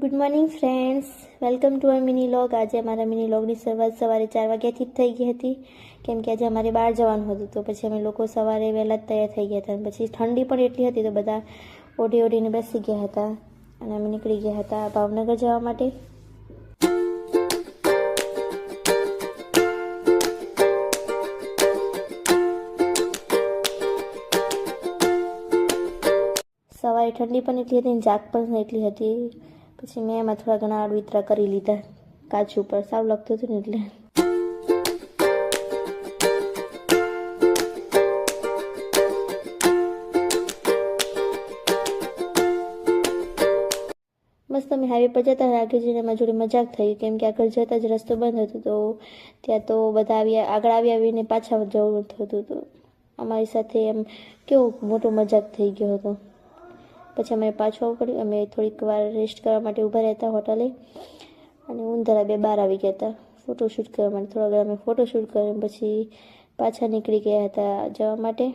Good morning friends, welcome to our mini vlog. આજે અમારા mini લોગની શરૂઆત સવારે 4 વાગ્યાથી જ થઈ ગઈ હતી, કેમ કે આજે અમારે બહાર જવાનું હતું। તો પછી અમે લોકો સવારે વહેલા જ તૈયાર થઈ ગયા હતા। અને પછી ઠંડી પણ એટલી હતી તો બધા ઓઢીને બેસી ગયા હતા અને અમે નીકળી ગયા હતા ભાવનગર જવા માટે। સવારે ઠંડી પણ એટલી હતી અને જાગ પણ એટલી હતી, પછી મેં એમાં થોડા ઘણા આડવિતરા કરી લીધા કાચ ઉપર, સાવ લાગતું હતું ને એટલે। મસ્ત અમે હાઈવે પર જતા આગળ જઈને અમારી જોડે મજાક થઈ, કેમ કે આગળ જતા જ રસ્તો બંધ હતો તો ત્યાં તો બધા આગળ આવીને પાછા જવું થતું હતું। અમારી સાથે એમ કેવો મોટો મજાક થઈ ગયો હતો। પછી અમે પાછું આવવું પડ્યું। અમે થોડીક વાર રેસ્ટ કરવા માટે ઊભા રહેતા હોટલે અને ઊંધરા બે બહાર આવી ગયા હતા ફોટોશૂટ કરવા માટે। થોડા ઘણા અમે ફોટોશૂટ કર્યું પછી પાછા નીકળી ગયા હતા જવા માટે।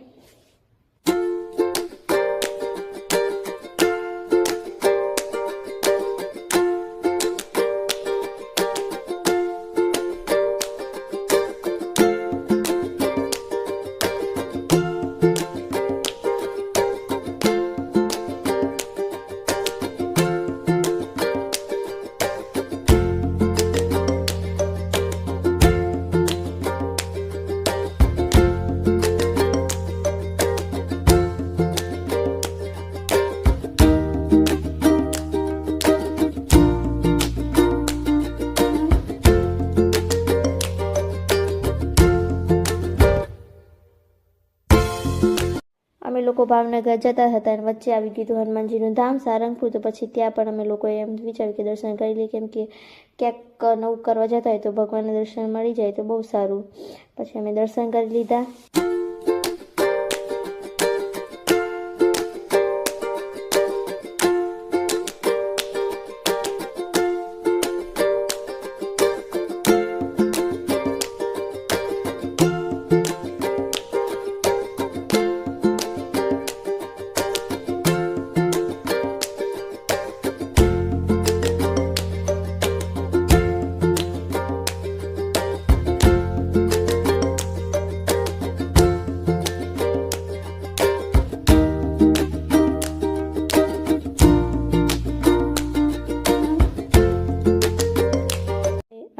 અમે લોકો ભાવનગર જતા હતા અને વચ્ચે આવી ગયું હનુમાનજીનું ધામ સારંગપુર। તો પછી ત્યાં પણ અમે લોકોએ એમ વિચાર્યું કે દર્શન કરી લઈએ, કેમ કે ક્યાંક નવું કરવા જતા હોય તો ભગવાનના દર્શન મળી જાય તો બહુ સારું। પછી અમે દર્શન કરી લીધા।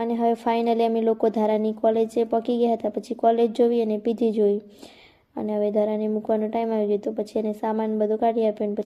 અને હવે ફાઇનલી અમે લોકો ધારાની કોલેજે પહોંચી ગયા હતા। પછી કોલેજ જોઈ અને પીજી જોઈ અને હવે ધારાને મૂકવાનો ટાઈમ આવી ગયો તો પછી એને સામાન બધું કાઢી આપ્યો।